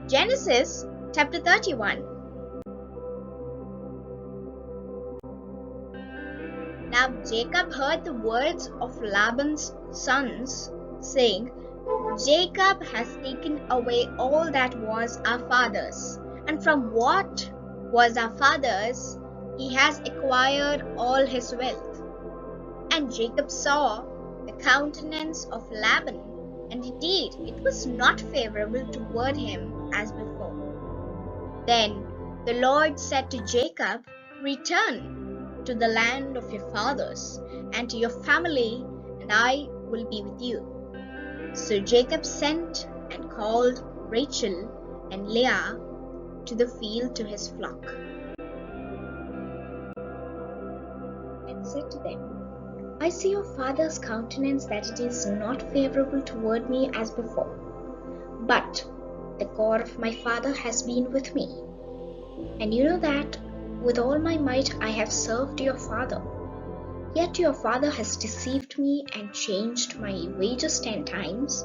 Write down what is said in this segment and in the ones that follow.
Genesis chapter 31. Now Jacob heard the words of Laban's sons, saying, Jacob has taken away all that was our father's, and from what was our father's, he has acquired all his wealth. And Jacob saw the countenance of Laban, and indeed it was not favorable toward him as before. Then the Lord said to Jacob, Return to the land of your fathers and to your family, and I will be with you. So Jacob sent and called Rachel and Leah to the field to his flock, and said to them, I see your father's countenance that it is not favorable toward me as before, but the God of my father has been with me. And you know that with all my might I have served your father. Yet your father has deceived me and changed my wages 10 times,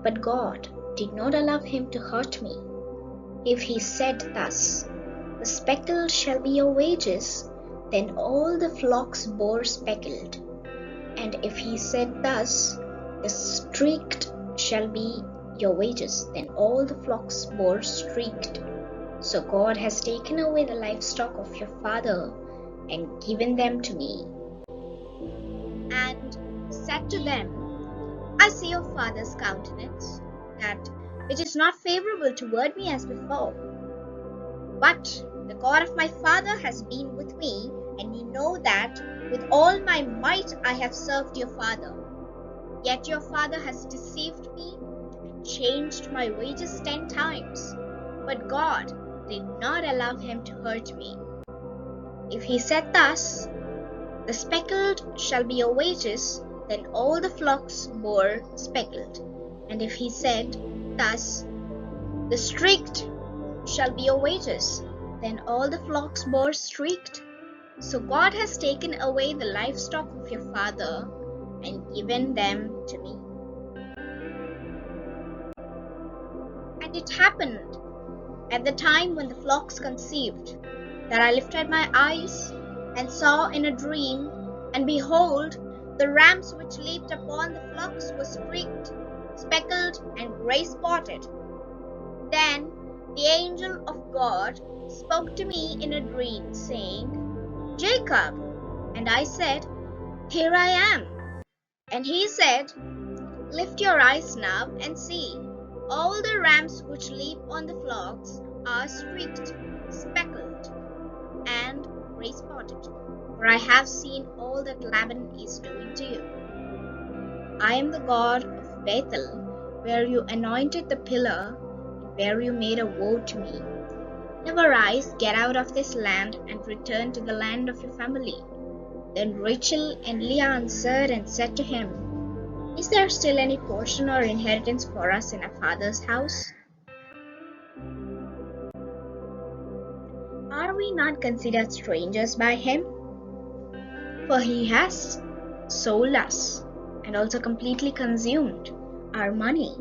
but God did not allow him to hurt me. If he said thus, The speckled shall be your wages, then all the flocks bore speckled. And if he said thus, The streaked shall be your wages, then all the flocks bore streaked. So God has taken away the livestock of your father and given them to me. And said to them, I see your father's countenance, that it is not favorable toward me as before. But the God of my father has been with me, and you know that with all my might I have served your father. Yet your father has deceived me and changed my wages 10 times, but God did not allow him to hurt me. If he said thus, The speckled shall be your wages, then all the flocks bore speckled. And if he said thus, The streaked shall be your wages, then all the flocks bore streaked. So God has taken away the livestock of your father and given them to me. And it happened at the time when the flocks conceived, that I lifted my eyes and saw in a dream, and behold, the rams which leaped upon the flocks were streaked, speckled, and gray-spotted. Then the angel of God spoke to me in a dream, saying, Jacob. And I said, Here I am. And he said, Lift your eyes now and see. All the rams which leap on the flocks are streaked, speckled, and gray-spotted. For I have seen all that Laban is doing to you. I am the God of Bethel, where you anointed the pillar, and where you made a vow to me. Now arise, get out of this land, and return to the land of your family. Then Rachel and Leah answered and said to him, Is there still any portion or inheritance for us in our father's house? Are we not considered strangers by him? For he has sold us and also completely consumed our money.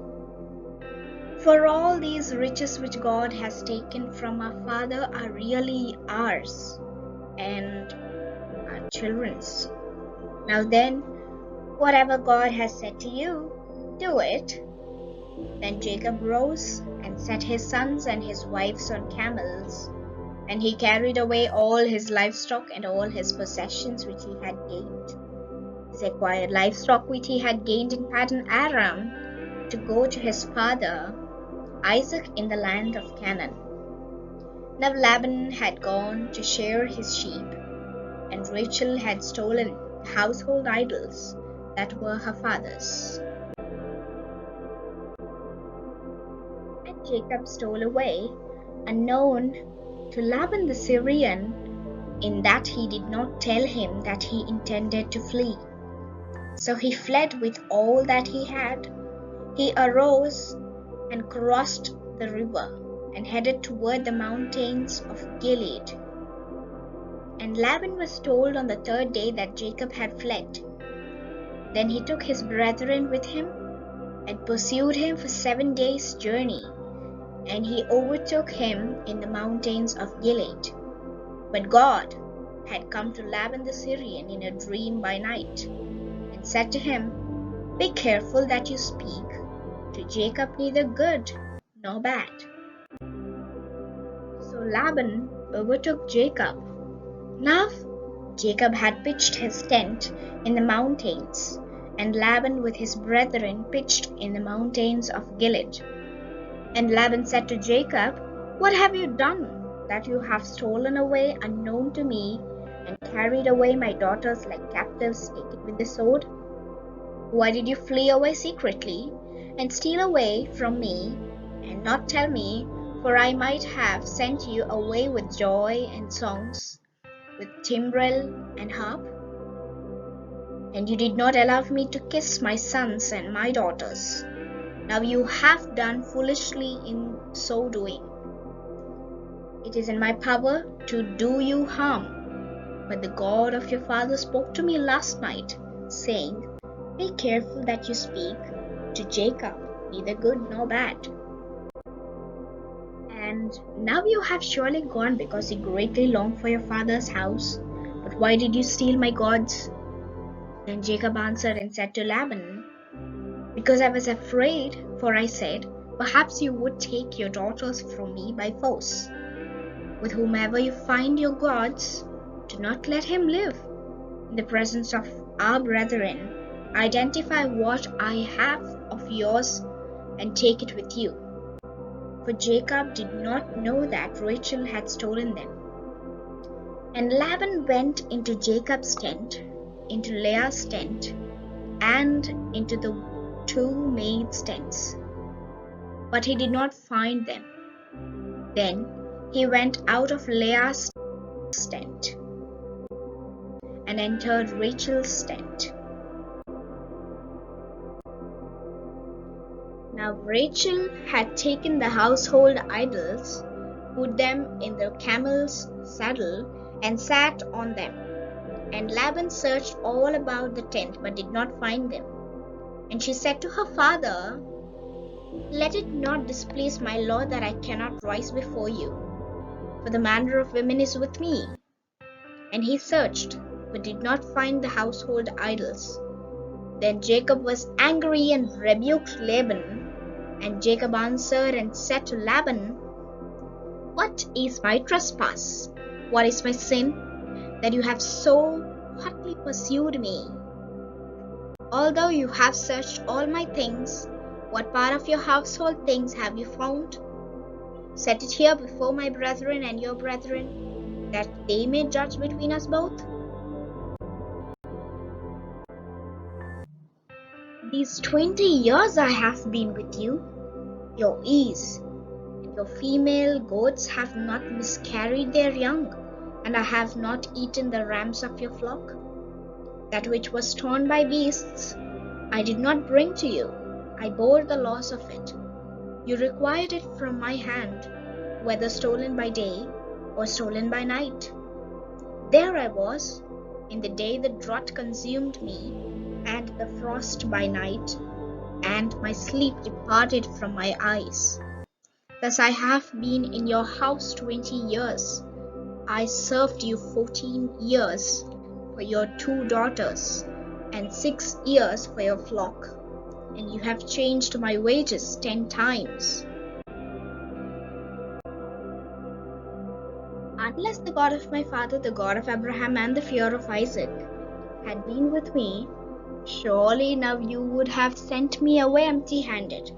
For all these riches which God has taken from our father are really ours and our children's. Now then, whatever God has said to you, do it. Then Jacob rose and set his sons and his wives on camels, and he carried away all his livestock and all his possessions which he had gained, his acquired livestock which he had gained in Paddan Aram, to go to his father Isaac in the land of Canaan. Now Laban had gone to shear his sheep, and Rachel had stolen the household idols that were her father's. And Jacob stole away, unknown to Laban the Syrian, in that he did not tell him that he intended to flee. So he fled with all that he had. He arose and crossed the river and headed toward the mountains of Gilead. And Laban was told on the 3rd day that Jacob had fled. Then he took his brethren with him and pursued him for 7 days' journey, and he overtook him in the mountains of Gilead. But God had come to Laban the Syrian in a dream by night, and said to him, "Be careful that you speak to Jacob neither good nor bad." So Laban overtook Jacob. Now Jacob had pitched his tent in the mountains, and Laban with his brethren pitched in the mountains of Gilead. And Laban said to Jacob, "What have you done, that you have stolen away unknown to me, and carried away my daughters like captives taken with the sword? Why did you flee away secretly, and steal away from me, and not tell me? For I might have sent you away with joy and songs, with timbrel and harp. And you did not allow me to kiss my sons and my daughters. Now you have done foolishly in so doing. It is in my power to do you harm. But the God of your father spoke to me last night, saying, 'Be careful that you speak to Jacob neither good nor bad.' And now you have surely gone because you greatly long for your father's house. But why did you steal my gods?" Then Jacob answered and said to Laban, "Because I was afraid, for I said, perhaps you would take your daughters from me by force. With whomever you find your gods, do not let him live. In the presence of our brethren, identify what I have of yours and take it with you." For Jacob did not know that Rachel had stolen them. And Laban went into Jacob's tent, into Leah's tent, and into the two maids' tents, but he did not find them. Then he went out of Leah's tent and entered Rachel's tent. Now Rachel had taken the household idols, put them in the camel's saddle, and sat on them. And Laban searched all about the tent, but did not find them. And she said to her father, "Let it not displease my lord that I cannot rise before you, for the manner of women is with me." And he searched, but did not find the household idols. Then Jacob was angry and rebuked Laban. And Jacob answered and said to Laban, "What is my trespass? What is my sin, that you have so hotly pursued me? Although you have searched all my things, what part of your household things have you found? Set it here before my brethren and your brethren, that they may judge between us both." These 20 years I have been with you. Your ewes and your female goats have not miscarried their young, and I have not eaten the rams of your flock. That which was torn by beasts I did not bring to you. I bore the loss of it. You required it from my hand, whether stolen by day or stolen by night. There I was, in the day the drought consumed me, and the frost by night, and my sleep departed from my eyes. Thus I have been in your house 20 years. I served you 14 years for your 2 daughters, and 6 years for your flock, and you have changed my wages 10 times. Unless the God of my father, the God of Abraham and the fear of Isaac, had been with me, surely now you would have sent me away empty-handed.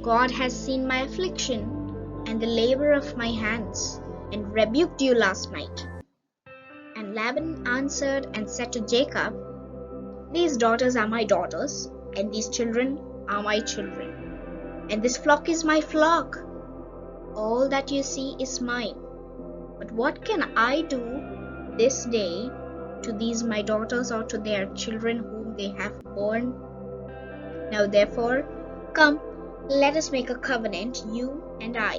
God has seen my affliction and the labor of my hands, and rebuked you last night." And Laban answered and said to Jacob, "These daughters are my daughters, and these children are my children, and this flock is my flock. All that you see is mine. But what can I do this day to these my daughters or to their children whom they have borne? Now therefore, come, let us make a covenant, you and I,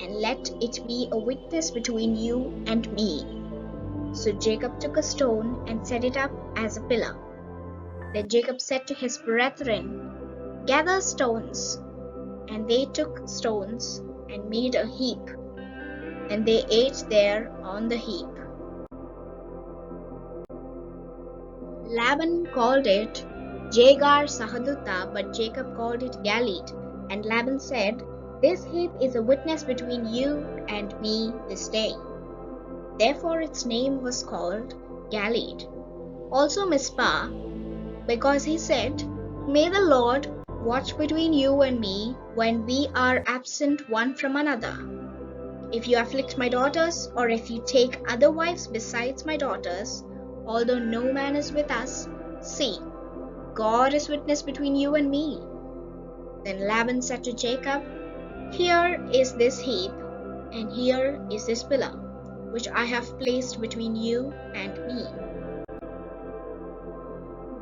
and let it be a witness between you and me." So Jacob took a stone and set it up as a pillar. Then Jacob said to his brethren, "Gather stones." And they took stones and made a heap, and they ate there on the heap. Laban called it Jegar Sahadutha, but Jacob called it Galeed. And Laban said, This heap is a witness between you and me this day. Therefore its name was called Galeed. Also Mizpah, because he said, May the Lord watch between you and me when we are absent one from another. If you afflict my daughters, or if you take other wives besides my daughters, although no man is with us, see, God is witness between you and me. Then Laban said to Jacob, Here is this heap, and here is this pillar, which I have placed between you and me.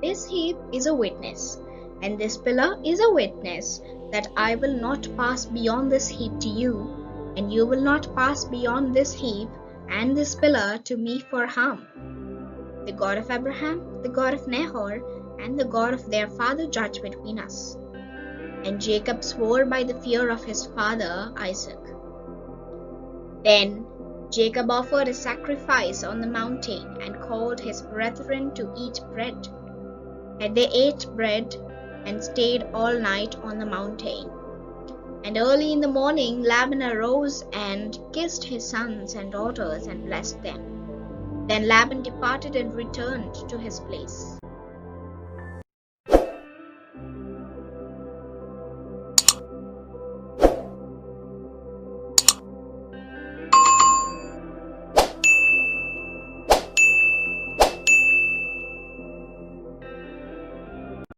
This heap is a witness, and this pillar is a witness, that I will not pass beyond this heap to you, and you will not pass beyond this heap and this pillar to me for harm. The God of Abraham, the God of Nahor, and the God of their father judge between us. And Jacob swore by the fear of his father Isaac. Then Jacob offered a sacrifice on the mountain, and called his brethren to eat bread. And they ate bread, and stayed all night on the mountain. And early in the morning Laban arose and kissed his sons and daughters and blessed them. Then Laban departed and returned to his place.